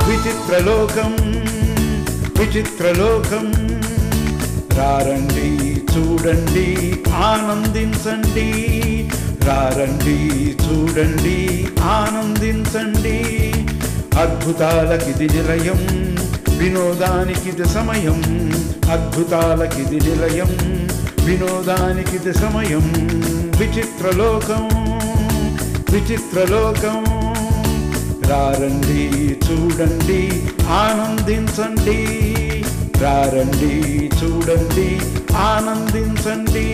విచిత్రలోకం విచిత్రలోకం రారండి చూడండి ఆనందించండి రారండి చూడండి ఆనందించండి అద్భుతాలకిది నిలయం వినోదానికిది సమయం అద్భుతాలకిది నిలయం వినోదానికిది సమయం విచిత్రలోకం విచిత్రలోకం రారండి చూడండి ఆనందించండి రారండి చూడండి ఆనందించండి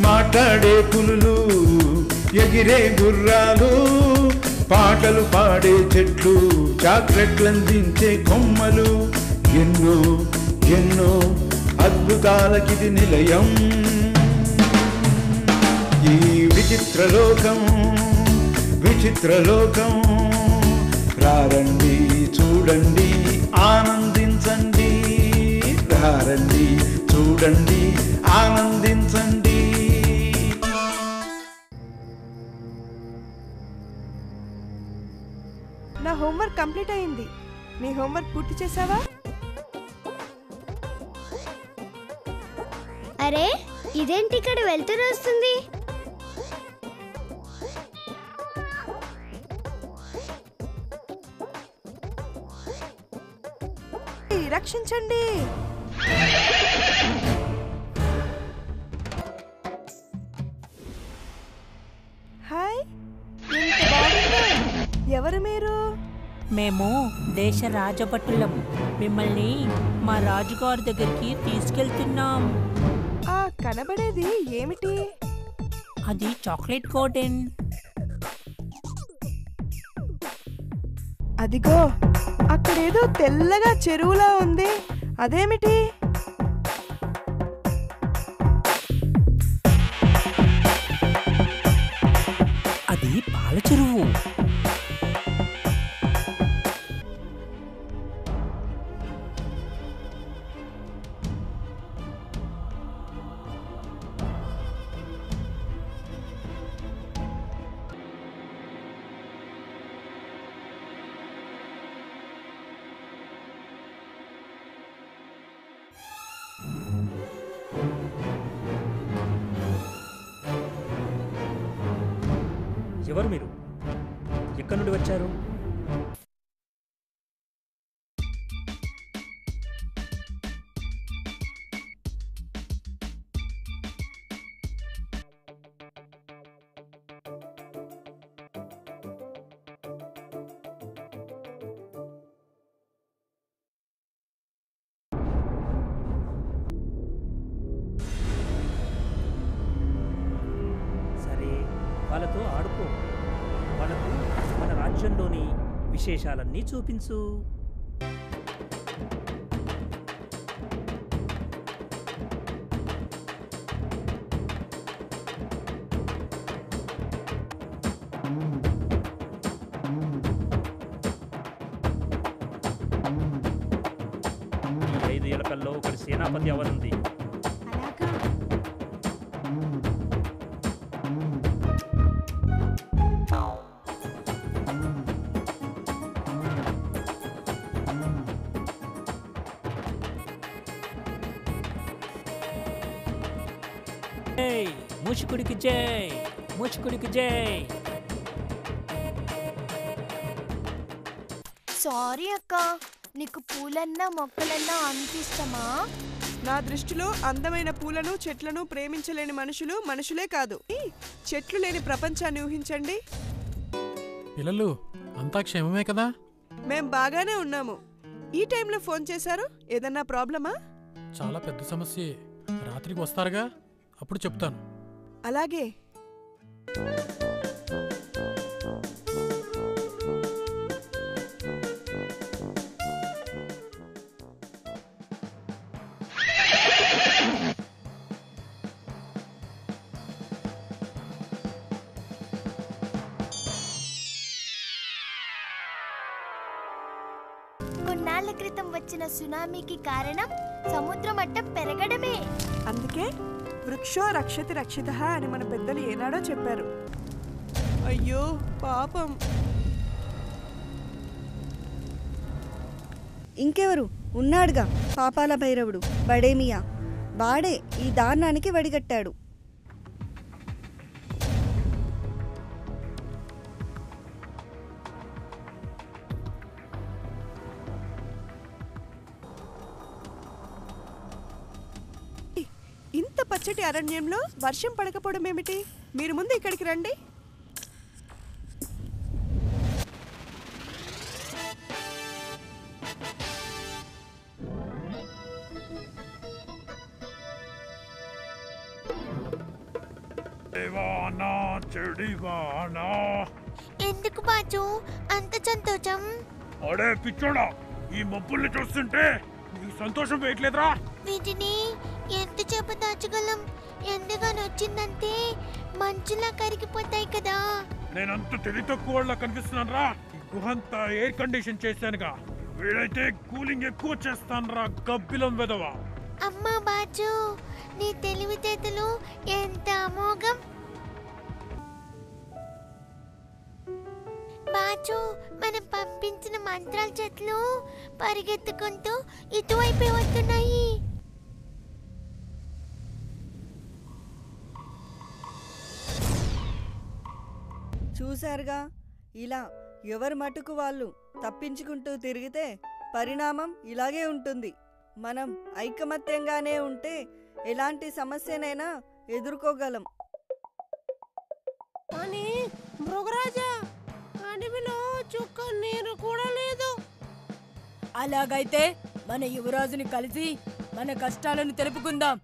మాట్లాడే పులులు ఎగిరే గుర్రాలు పాటలు పాడే చెట్లు చాక్లెట్లందించే కొమ్మలు ఎన్నో ఎన్నో అద్భుతాలకిది నిలయం ఈ విచిత్రలోకం విచిత్రలోకం రారండి చూడండి ఆనందించండి రారండి చూడండి ఆనందించండి నా హోంవర్క్ కంప్లీట్ అయింది. నీ హోంవర్క్ పూర్తి చేసావా? అరే ఇదేంటి ఇక్కడ వెళ్తురు వస్తుంది? రక్షించండి. హాయ్, ఎంత బాగుంది. ఎవరు మీరు? మేము దేశ రాజభటులం. మిమ్మల్ని మా రాజుగారి దగ్గరికి తీసుకెళ్తున్నాం. ఆ కనబడేది ఏమిటి? అది చాక్లెట్ గార్డెన్. అదిగో అక్కడేదో తెల్లగా చెరువులా ఉంది, అదేమిటి? అది పాల చెరువు. ఎవరు మీరు? ఎక్కడి నుండి వచ్చారు? సరే, వాళ్ళతో ఆడుకో. వాళ్ళకు మన రాజ్యంలోని విశేషాలన్నీ చూపించు. ఈ 5 ఎలకల్లో ఒకటి సేనాపతి అవనుంది. ముష్కుడికి జై, ముష్కుడికి జై. సారీ అక్క, నీకు పూలన్నా మొక్కలన్నా అంత ఇష్టమా? నా దృష్టిలో అందమైన పూలను చెట్లను ప్రేమించలేని మనుషులు మనుషులే కాదు. చెట్లు లేని ప్రపంచాన్ని ఊహించండి. పిల్లలు అంతా క్షేమమే కదా? మేం బాగానే ఉన్నాము. ఈ టైంలో ఫోన్ చేశారు, ఏదన్నా ప్రాబ్లమా? చాలా పెద్ద సమస్య. రాత్రికి వస్తారుగా, అప్పుడు చెప్తాను. అలాగే. కొన్నాళ్ల క్రితం వచ్చిన సునామీకి కారణం సముద్ర మట్టం పెరగడమే. అందుకే వృక్షో రక్షతి రక్షితః అని మన పెద్దలు ఏనాడో చెప్పారు. అయ్యో పాపం. ఇంకెవరు ఉన్నాడుగా పాపాల భైరవుడు బడేమియా. వాడే ఈ దారుణానికి వడిగట్టాడు. ఇంత పచ్చటి అరణ్యంలో వర్షం పడకపోవడం ఏమిటి? మీరు ముందు ఇక్కడికి రండి. ఎందుకు బాజు అంత సంతోషం? అడే పిచ్చోడా, ఈ మబ్బుల్ని చూస్తుంటే నీకు సంతోషం వేయట్లేదురా? వీటిని ఎంతసేపు దాచగలం? ఎండగానే వచ్చిందంటే మంచులా కరిగిపోతాయి కదా. నేనంత తెలివి తక్కువ వాళ్ళ కనిపిస్తున్నాను రా. ఈ గుహంతా ఎయిర్ కండిషన్ చేశానుగా, వీడైతే కూలింగ్ ఎక్కువ చేస్తాను రా గబ్బిలం వెదవా. అమ్మా బాజు, నీ తెలివితేటలు ఎంత అమోఘం. బాజు, మనం పంపించిన మంత్రాల చెట్లు పరిగెత్తుకుంటూ ఇటువైపే వస్తున్నాయి. చూశారుగా, ఇలా ఎవరు మటుకు వాళ్ళు తప్పించుకుంటూ తిరిగితే పరిణామం ఇలాగే ఉంటుంది. మనం ఐకమత్యంగానే ఉంటే ఎలాంటి సమస్యనైనా ఎదుర్కోగలం. కానీ మృగరాజా, అడవిలో చుక్క నీరు కూడా లేదు. అలాగైతే మన యువరాజుని కలిసి మన కష్టాలను తెలుపుకుందాం.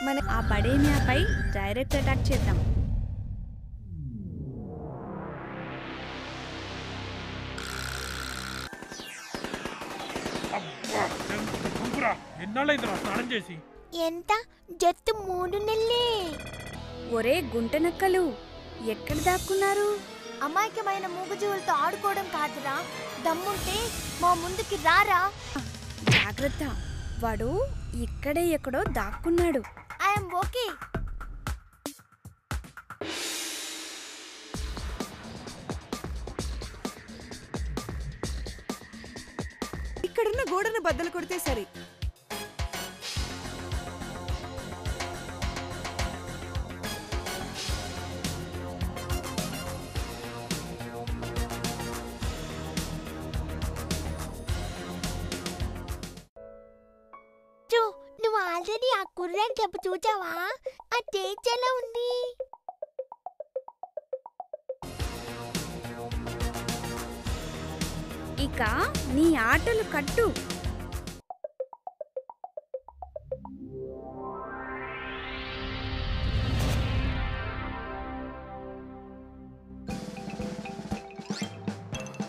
మన ఆ బడేమియాపై డైరెక్ట్ అటాక్ చేద్దాం. ఎన్నాళ్ళైందిరా స్నానం చేసి? ఎంత జట్టు 3 నెలలే. ఒరే గుంటనక్కలు, ఎక్కడ దాక్కున్నారు? అమాయకమైన మూగజీవులతో ఆడుకోవడం కాదురా. దమ్ముంటే మా ముందుకి రారా. జాగ్రత్త, వాడు ఇక్కడే ఎక్కడో దాక్కున్నాడు. I'm okay. ఇక్కడున్న గోడను బద్దలు కొడితే సరి. నువ్వు ఆల్రెడీ ఆ కుర్రాడి క్లబ్ చూచావా? ఆ టేస్ట్ ఎలా ఉంది? ఇక నీ ఆటలు కట్టు.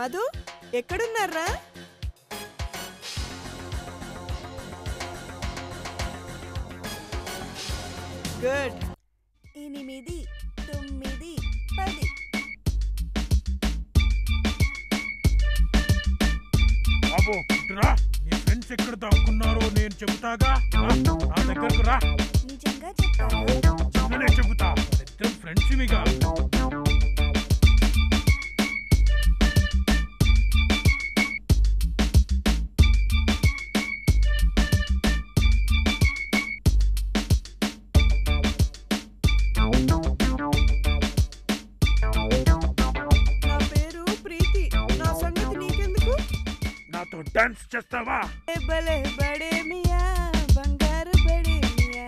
మధు, ఎక్కడున్నారా? గుడ్. 8, 9, 10. బాబు రా, నీ ఫ్రెండ్స్ ఎక్కడ దాక్కున్నారో నేను చెబుతాగా. నా దగ్గరకు రా. నిజంగా చెప్తాను. నిజంగానే చెబుతా. ఇద్దరం ఫ్రెండ్స్ మిగా. నా పేరు ప్రీతి. నా సంగతి నీకెందుకు? నాతో డాన్స్ చేస్తావా? భలే బడేమియా, బంగారు బడేమియా,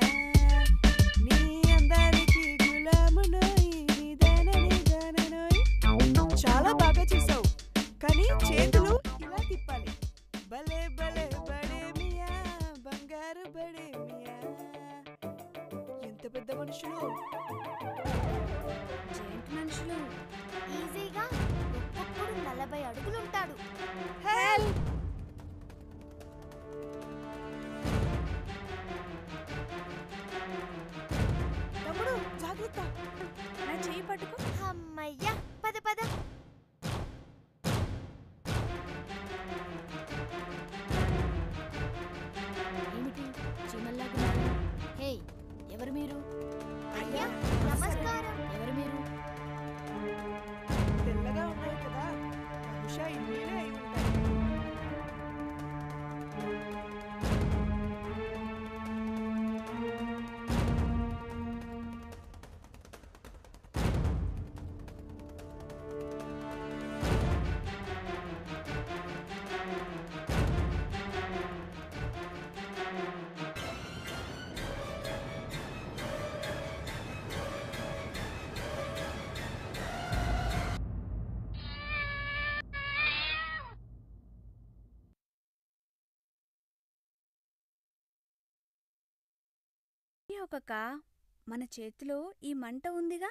నీ అందానికి గులామునోయ్, నిదాననోయ్. చాలా బాగా చేసావు, కానీ చేతులు ఇలా తిప్పాలి. భలే భలే బడేమియా, బంగారు బడేమియా. ఎంత పెద్ద మనుషులు. చెయ్యి పట్టుకో. అమ్మయ్యా, పద పద. ఏమిటి చీమల్లాగున్నారు? హే, ఎవరు మీరు? అయ్యా నమస్కారం. ఎవరు మీరు? తెల్లగా ఉన్నాయి కదా, బహుశా ఇల్లేనే అయి ఉంటాయి. ఒకక మన చేతిలో ఈ మంట ఉందిగా.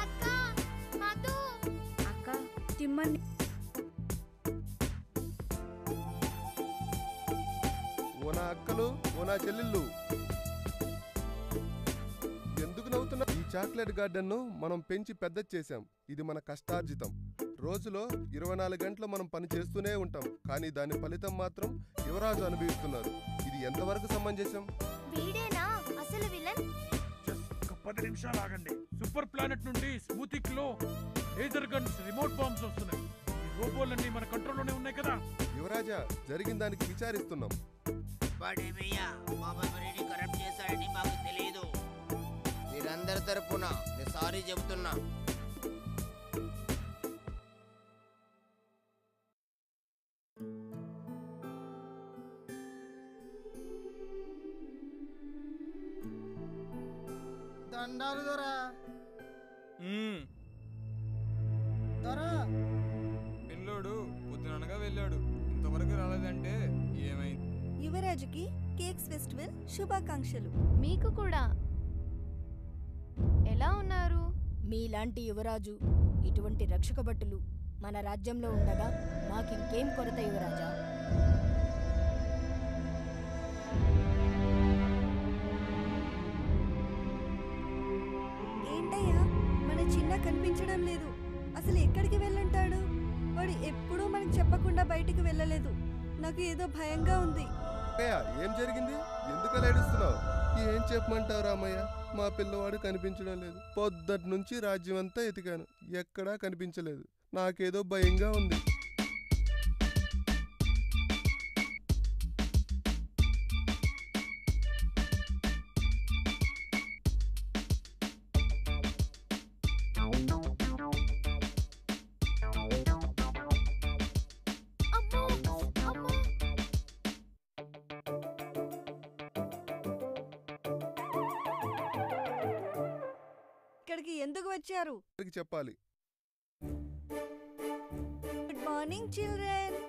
అక్క, మధు. అక్క తిమ్మని ఓ నా అక్కలు, ఓ నా చెల్లెళ్ళు, ఎందుకు నవ్వుతున్నా? ఈ చాక్లెట్ గార్డెన్ ను మనం పెంచి పెద్ద చేశాం. ఇది మన కష్టార్జితం. రోజులో 24 గంటలు మనం పని చేస్తూనే ఉంటాం, కానీ దాని ఫలితం మాత్రం యువరాజు అనుభవిస్తున్నారు. ఇది ఎంతవరకు సమంజసం? వీడేనా అసలు విలన్? జస్ట్ ఒక 10 నిమిషాలు ఆగండి. సూపర్ ప్లానెట్ నుండి స్మూతిక్ లో లేజర్ గన్స్, రిమోట్ బాంబ్స్ వస్తున్నాయి. ఈ రోబోలన్నీ మన కంట్రోల్లోనే ఉన్నాయి కదా. యువరాజా, జరిగిన దానికి విచారిస్తున్నాం. వాడేమయ్యా మా మెమరీని కరప్ట్ చేశాడని మాకు తెలియదు. మీరందరి తరపున నేను సారీ చెబుతున్నా. దండాలు దొరా. దొరా, పిల్లోడు పొద్దుననగా వెళ్ళాడు, ఇంతవరకు రాలేదంటే ఏమైంది? యువరాజుకి కేక్స్ ఫెస్టివల్ శుభాకాంక్షలు. మీకు కూడా. ఎలా ఉన్నారు? మీలాంటి యువరాజు, ఇటువంటి రక్షక భటులు మన రాజ్యంలో ఉండగా మాకింకేం కొరత యువరాజా? ఏంటయ్యా, మన చిన్న కనిపించడం లేదు. అసలు ఎక్కడికి వెళ్ళుంటాడు? వాడు ఎప్పుడూ మనకు చెప్పకుండా బయటికి వెళ్ళలేదు. నాకు ఏదో భయంగా ఉంది. ఏం జరిగింది? ఎందుకు ఏడుస్తున్నావు? ఏం చెప్పమంటావు రామయ్య? మా పిల్లవాడు కనిపించడం లేదు. పొద్దుటి నుంచి రాజ్యం అంతా ఎతికాను, ఎక్కడా కనిపించలేదు. నాకేదో భయంగా ఉంది. ఇక్కడికి ఎందుకు వచ్చారు? చెప్పాలి. Good morning children.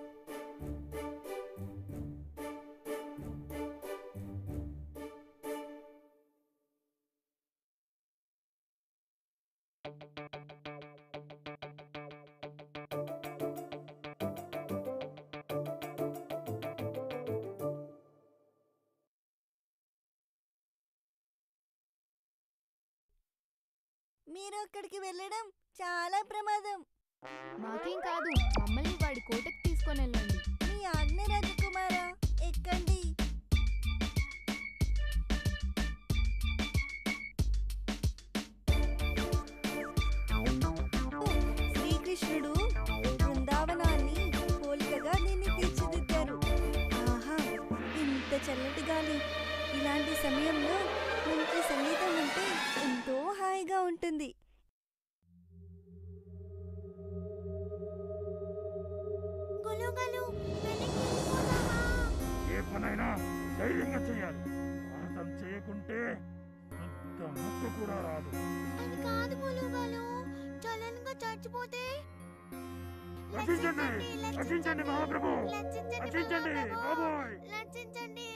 మీరు అక్కడికి వెళ్ళడం చాలా ప్రమాదం. మాకేం కాదు, మమ్మల్ని వాడి కోటకి తీసుకొని వెళ్ళండి. మీ ఆజ్ఞ రాజకుమారా, ఎక్కండి. శ్రీకృష్ణుడు బృందావనాన్ని పోలికగా దీన్ని తీర్చిదిద్దారు. ఆహా, ఇంత చల్లటి గాలి! ఇలాంటి సమయంలో మంచి సంగీతం ఉంటే ఎంతో హాయిగా ఉంటుంది. ఏ పనైనా ధైర్యంగా చేయాలి. సాహసం చేయకుంటే అంత ముక్కు కూడా రాదు. అది కాదు బులుగాలు, చలనంగా చచ్చిపోతే. రక్షించండి, రక్షించండి మహాప్రభు, రక్షించండి బాబోయ్. రక్షించండి.